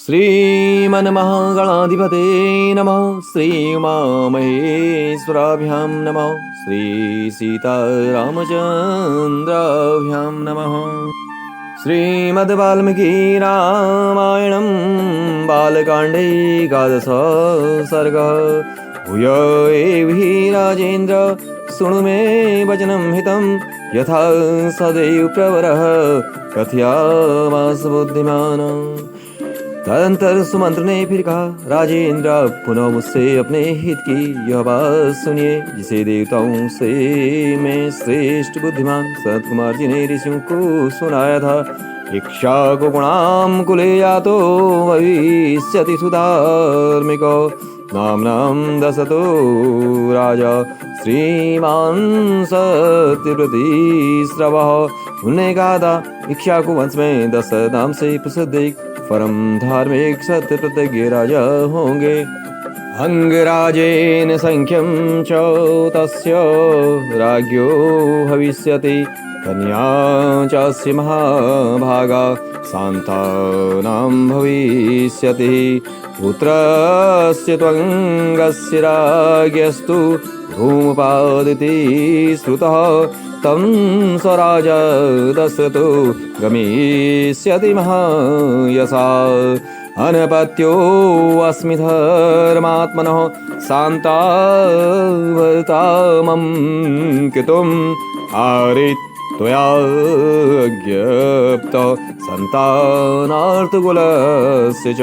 श्रीमन्महागणाधिपते नमः। श्रीउमामहेश्वराभ्यां नमः। श्रीसीतारामचन्द्राभ्यां नमः। श्रीमद्वाल्मीकि रामायणं बालकाण्डे एकादश सर्गः। भूय एवि राजेन्द्र शृणु मे वचनं हितं यथा सदैव प्रवरः कथयामास बुद्धिमान। तदंतर सुमंत्र ने फिर कहा, राजेंद्र पुनः मुझसे अपने हित की यह बात सुनिए, जिसे देवताओं से मैं श्रेष्ठ बुद्धिमान सनत कुमार जी ने ऋषियों को सुनाया था। इक्षा को गुणाम कुले यातो भविष्यति सुधार्मिको नाम दशतो राजा श्रीमान सत्यव्रती श्रवः। उन्होंने कहा था, इक्षा को वंश में 10 नाम से प्रसिद्ध एक परम धार्मिक सत्य प्रतिज्ञ राजा होंगे। अंगराजेन संख्यम च तस्य राज्ञो भविष्यति कन्या चास्य महाभागा शान्तानां भविष्यति। पुत्रस्य त्वंगस्य राज्ञस्तु धूमपादिति श्रुतः तं स्वराज दशरथो गमिष्यति महायशा। अनपत्यो अस्मि धर्मात्मनः शान्तावर्तामं कितुम् आरित्वया ज्ञप्त सन्तानार्थकुलस्य च।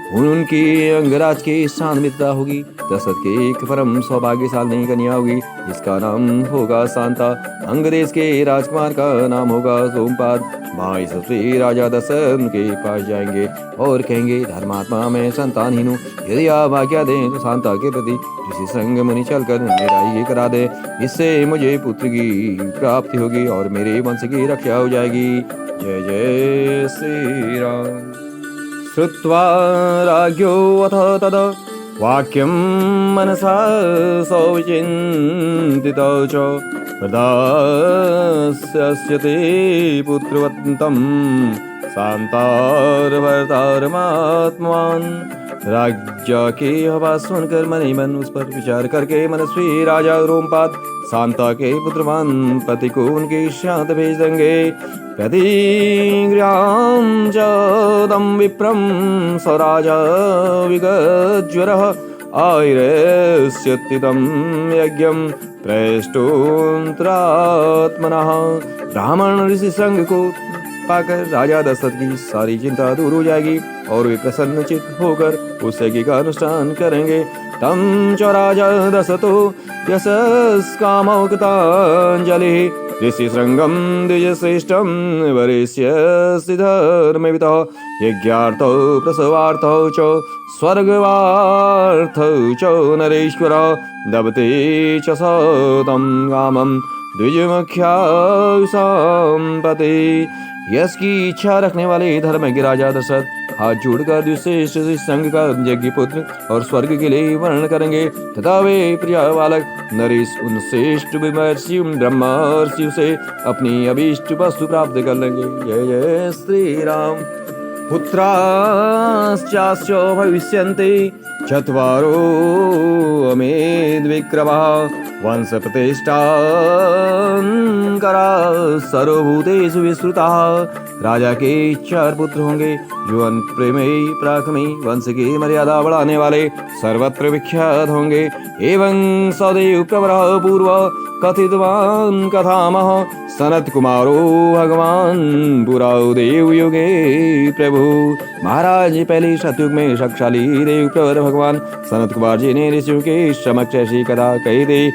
उनकी अंगराज के शान मित्रता होगी, दशरथ के एक परम सौभाग्यशाली कन्या होगी जिसका नाम होगा शांता। अंगदेश के राजकुमार का नाम होगा सोमपाद। भाई सबसे राजा दशरथ के पास जाएंगे और कहेंगे, धर्मात्मा मैं संतानहीन हूँ, यदि आप आज्ञा दें तो शांता के प्रति ऋषि संग मुनि चलकर मेरा ये करा दे, इससे मुझे पुत्र की प्राप्ति होगी और मेरे वंश की रक्षा हो जाएगी। जय जय श्री राम। श्रुत्वा राज्ञो अथ तद वाक्यं मनसा सौचिन्तितो च प्रदास्यते पुत्रवन्तं शान्तार्वर्तारमात्मवान्। राज्य के आवाज सुनकर मन ही मन उस पर विचार करके मनस्वी राजा रोमपाद शांता के पुत्रवान पति को उनके शांत भेज देंगे। प्रतिगृहां च तं विप्रं स्वराज विगज्वरः आयुरेष्यतितं यज्ञं प्रेष्टोऽन्तरात्मनः। ब्राह्मण ऋषि संघ को पाकर राजा दशरथ की सारी चिंता दूर हो जाएगी और वे प्रसन्नचित होकर उस यज्ञ का अनुष्ठान करेंगे। तम च राजा दशरथो यशस्कामौक्ताञ्जलिः ऋषि श्रृंगम द्विजश्रेष्ठं वरिष्यस्य धर्मवितः। यज्ञार्थौ प्रसवार्थौ च स्वर्गवार्थौ च नरेश्वर दबते च सतं कामं द्विजमुख्यां संपत्ति। यश की इच्छा रखने वाले धर्मज्ञ राजा दशरथ हाथ जोड़कर द्विश्रेष्ठ संघ का यज्ञ पुत्र और स्वर्ग के लिए वर्ण करेंगे तथा वे प्रिय बालक नरेश उन श्रेष्ठ महर्षि ब्रह्मा ऋषि से अपनी अभीष्ट वस्तु प्राप्त कर लेंगे। जय जय श्री राम। पुत्राश्चास्य भविष्यन्ति चत्वारो अमेद्विक्रमः वंश प्रतिष्ठाकरा सर्वभूतेषु विश्रुतः। राजा के 4 पुत्र होंगे जो प्रेमयी पराक्रमी वंश की मर्यादा बढ़ाने वाले सर्वत्र विख्यात होंगे। एवं सदैव प्रवरः पूर्व कथितवान् कथामह सनत कुमारो भगवान पुरा देव युगे प्रभु। महाराज पहले सतयुग में शक्तिशाली देव प्रवर भगवान सनत कुमार जी ने ऋषियों के समक्ष ऐसी कथा कही थी।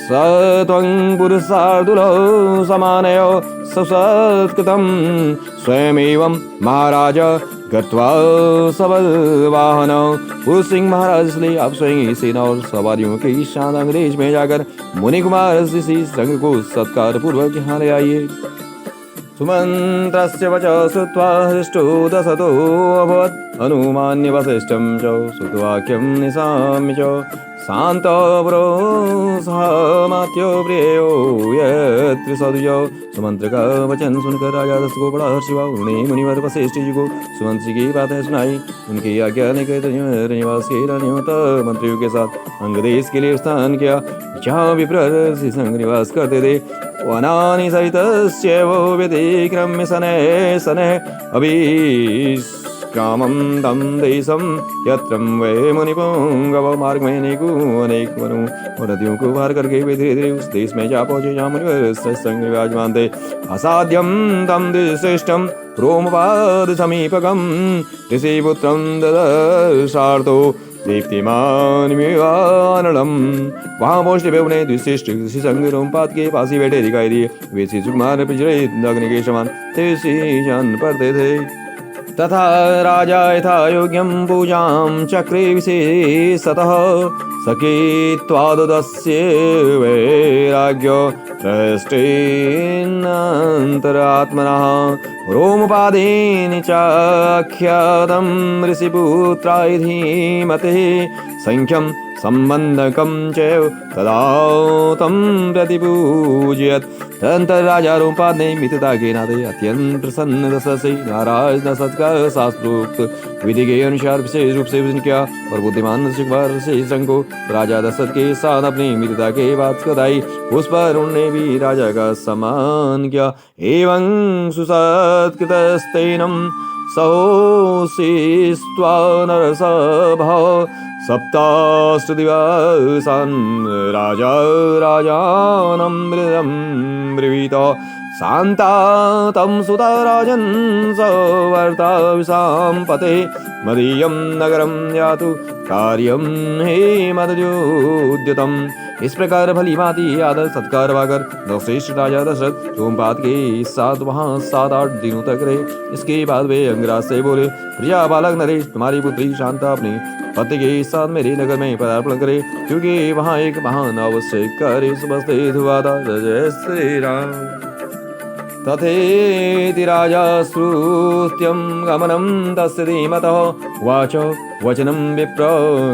सत्वं पुरुषार्दुलो समानयो सत्कृतं स्वयमेवं महाराज गत्वा सबलवाहन। पुरुष सिंह महाराज इसलिए आप स्वयं ही सेना और सवारियों के शान अंग्रेज में जाकर मुनि कुमार ऋषि संघ को सत्कार पूर्वक यहाँ ले आइए। सुमन्त्रस्य वच श्रुत्वा हृष्टो दशतो अभवत् अनुमान्य वसिष्ठं च श्रुतवाक्यं निशाम्य च शान्तव्रो सहमात्यो प्रियो यत्र सदुजो सुमंत्र का वचन सुनकर राजा दशरथ को बड़ा हर्ष हुआ। उन्हें मुनिवर वशिष्ठ जी को सुमंत्र की बातें सुनाई। उनकी आज्ञा लेकर निवास के रानियों मंत्रियों के साथ अंगदेश के लिए स्थान किया, जहाँ विप्र ऋषि संग निवास करते थे। वनानि सहितस्यैव व्यतिक्रम्य शनैः शनैः अभिक्रामं तं देशं यत्र वै मुनिपुंगव। मार्ग में अनेक वनों और नदियों को पार करके वे धीरे धीरे उस देश में जा पहुंचे जहाँ मुनिवर संग विराजमान थे। असाध्यं तं श्रेष्ठं रोमपाद समीपकं ऋषिपुत्रं ददर्शार्थो दीप्तिमानमिवानलम्। वहाँ पहुँचते हुए उन्हें द्विश्रेष्ठ ऋषि संग रोमपाद के पास ही बैठे दिखाई दिए। वे श्री सुकुमार पिंजरे अग्नि के समान तेजी जान पड़ते थे। तथा राजा यथा योग्यं पूजां चक्रे विशेषतः सखीत्वादस्य वैराग्यो दृष्टेनान्तरात्मनः रोमपादेन चाख्यातं ऋषिपुत्राय धीमते संख्यं संबंधकं चैव तदा तं प्रतिपूजयत्। तदंतर राजा रोमपाद ने मित्रता के नाते अत्यंत प्रसन्न दशरथ से नाराज दशरथ का शास्त्रोक्त विधि के अनुसार विशेष रूप से पूजन किया और बुद्धिमान ऋषि को राजा दशरथ के साथ अपनी मित्रता के बात बताई। उस पर उन्होंने भी राजा का सम्मान किया। एवं सुसत्कृतस्तेनं सहोषिस्त्वा नरसभा सप्ताष्टदिवसान् राजा राजानं मृदं ब्रवीत। शान्ता तं सुता राजन् सवर्ता विशाम्पते मदीयं नगरं यातु कार्यं हे मदयोद्यतम्। इस प्रकार भली भांति आदर सत्कार पाकर नवश्रेष्ठ राजा दशरथ रोमपाद के साथ वहाँ 7-8 दिनों तक रहे। इसके बाद वे अंगराज से बोले, प्रिया बालक नरेश, तुम्हारी पुत्री शांता अपने पति के साथ मेरे नगर में पदार्पण करे, क्योंकि वहाँ एक महान आवश्यक कार्य उपस्थित हुआ था। जय श्री राम। तथेति राजा श्रुत्यं गमनं तस्य धीमतः वाच वचनं विप्र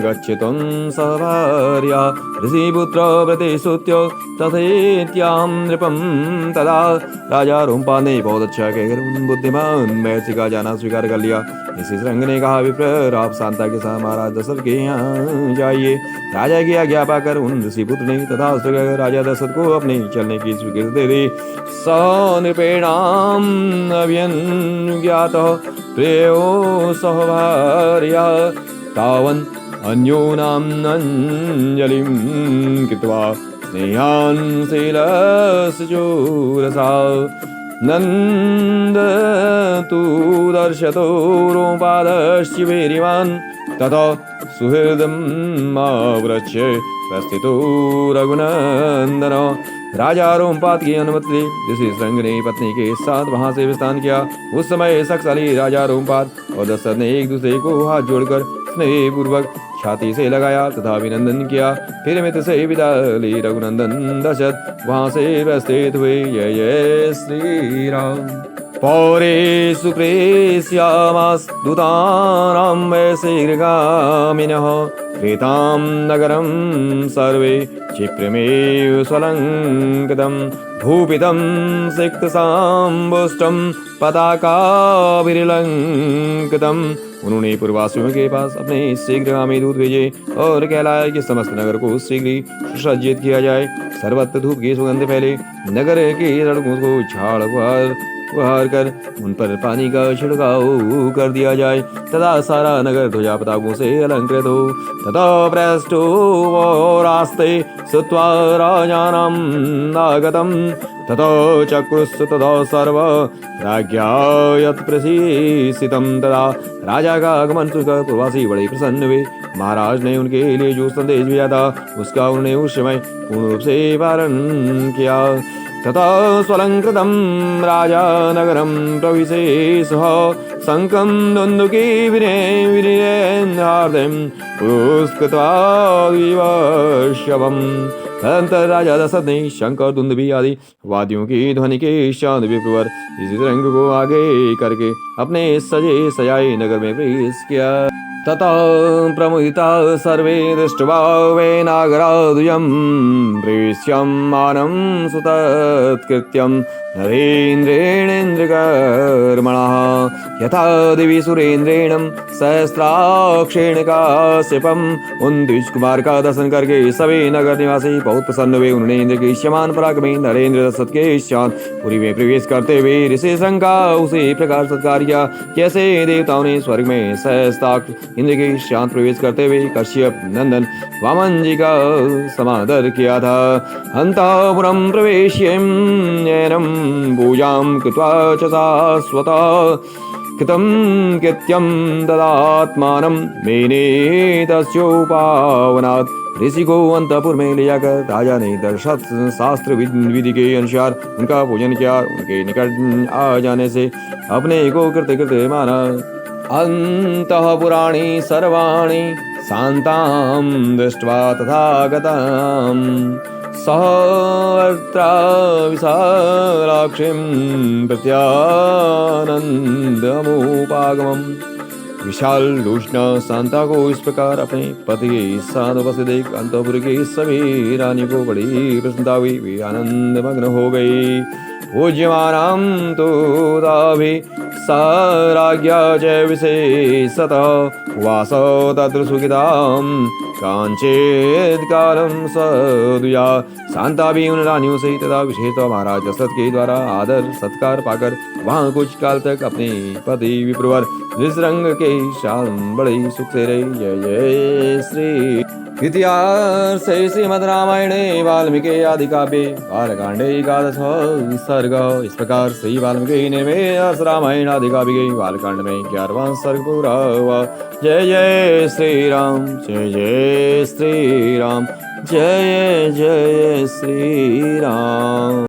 गच्छितं सभार्या ऋषिपुत्र प्रतिश्रुत्य तथेत्यां नृपं तदा। राजा रोमपाद ने बहुत अच्छा कहकर उन बुद्धिमान महर्षि का जाना स्वीकार कर लिया। इसी श्रृंग ने कहा, विप्र आप शांता के साथ महाराज दशरथ के यहाँ जाइए। राजा की आज्ञा पाकर उन ऋषिपुत्र ने तथा राजा दशरथ को अपने चलने की स्वीकृति दे दी। स नृपेणाम् अभ्यनुज्ञातः प्रेयो सह भार्या तावन् अन्योनाम् अंजलिं कृत्वा स्नेहान् शीलस्य चोरसा नंद तु दर्शतो रोमपादश्च वीर्यवान् तथा सुहृदम् आवृच्य प्रस्थितो रघुनंदन। राजा रोमपाद की अनुमति ऋषि श्रृंग ने पत्नी के साथ वहां से विस्तार किया। उस समय शक्तिशाली राजा रोमपाद और दशरथ ने एक दूसरे को हाथ जोड़कर स्नेह पूर्वक छाती से लगाया तथा अभिनंदन किया। फिर मित्र से विदा ली रघुनंदन दशरथ वहां से प्रस्थित हुए। जय जय श्री राम। पौरे सुप्रेष्यामास दूतानां वै शीघ्रगामिनः क्रेतां नगरं सर्वे क्षिप्रमेव स्वलङ्कृतं भूपितं सिक्तसाम्बुष्टं पताकाभिर्लङ्कृतं। उन्होंने पूर्ववासियों के पास अपने शीघ्रगामी दूत भेजे और कहलाया कि समस्त नगर को शीघ्र ही सुसज्जित किया जाए। सर्वत्र धूप की सुगंध फैले, नगर की सड़कों को झाड़ बहार कर उन पर पानी का छिड़काव कर दिया जाए तथा सारा नगर ध्वजा पताकों से अलंकृत हो। तथा पृष्ठो रास्ते श्रुत्वा राजानां नागतं ततो चक्रुस् ततो सर्व राज्ञा यत् प्रशिक्षितं। तथा राजा का आगमन सुनकर प्रवासी बड़े प्रसन्न हुए। महाराज ने उनके लिए जो संदेश भेजा था उसका उन्होंने उस समय पूर्ण रूप से पालन किया। ततः स्वलङ्कृतं राजा नगरं प्रविशे सः शङ्खं दुन्दुकी विनेन्द्रार्धं पुरस्कृत्वा विवशवम्। तदंतर राजा दशरथ ने शंकर दुंदुभी आदि वाद्यों की ध्वनि के शांत विप्रवर इसी रंग को आगे करके अपने सजे सजाए नगर में प्रवेश किया। ततः प्रमुदिता सर्वे दृष्ट्वा वै नागरादुयं प्रेष्यमानं सुतत्कृत्यं नरेन्द्रेणेन्द्रकर्मणः यथा दिवि सुरेन्द्रेण सहस्राक्षेण काश्यपम्। उन द्विज कुमार का दर्शन करके सभी नगर निवासी बहुत प्रसन्न हुए। उन्होंने इंद्र के श्यमान पराक्रमी नरेंद्र दशरथ के शांत पुरी में प्रवेश करते हुए ऋषि संघ का उसी प्रकार सत्कार किया जैसे देवताओं ने स्वर्ग में सहस्त्राक्ष इंद्र के शांत प्रवेश करते हुए कश्यप नंदन वामन जी का समादर किया था। अंतःपुरं प्रवेश्य नैनं पूजां कृत्वा च शाश्वता कृतं कृत्यं ददात्मानं मेने तस्योपावनात्। ऋषि को अंतःपुर में ले जाकर राजा ने दर्शन शास्त्र विधि के अनुसार उनका पूजन किया। उनके निकट आ जाने से अपने को कृत्य कृत्य माना। अंतःपुराणि सर्वाणि शान्तां दृष्ट्वा तथागतां सहर्त्रा विशालाक्षीं प्रत्यानन्दमुपागमम्। विशाल लूष्णा शांता को इस प्रकार अपने पति के साथ उपस्थित देख अंतःपुर के सभी रानी को बड़ी प्रसन्नता हुई। वे आनंद मग्न हो गई। पूज्यमानां तु ताभि साराज्ञा च विशेषतः वास तत्र सुखितां कांचेत् कालं सदुया। शांता भी उन रानियों से तथा विशेषतः महाराज दशरथ के द्वारा आदर सत्कार पाकर वहाँ कुछ काल तक अपने पति विप्रवर ऋषरंग के शान बड़े सुख से रही। जय जय श्री। इतिहासे श्रीमद् रामायणे वाल्मीकि आदि काव्ये बालकांडे एकादश सर्ग। इस प्रकार श्री वाल्मीकि निर्मित रामायण आदि काव्य के बालकांड में 11वां सर्ग पूरा हुआ। जय जय श्री राम, जय जय श्री राम, जय जय श्री राम।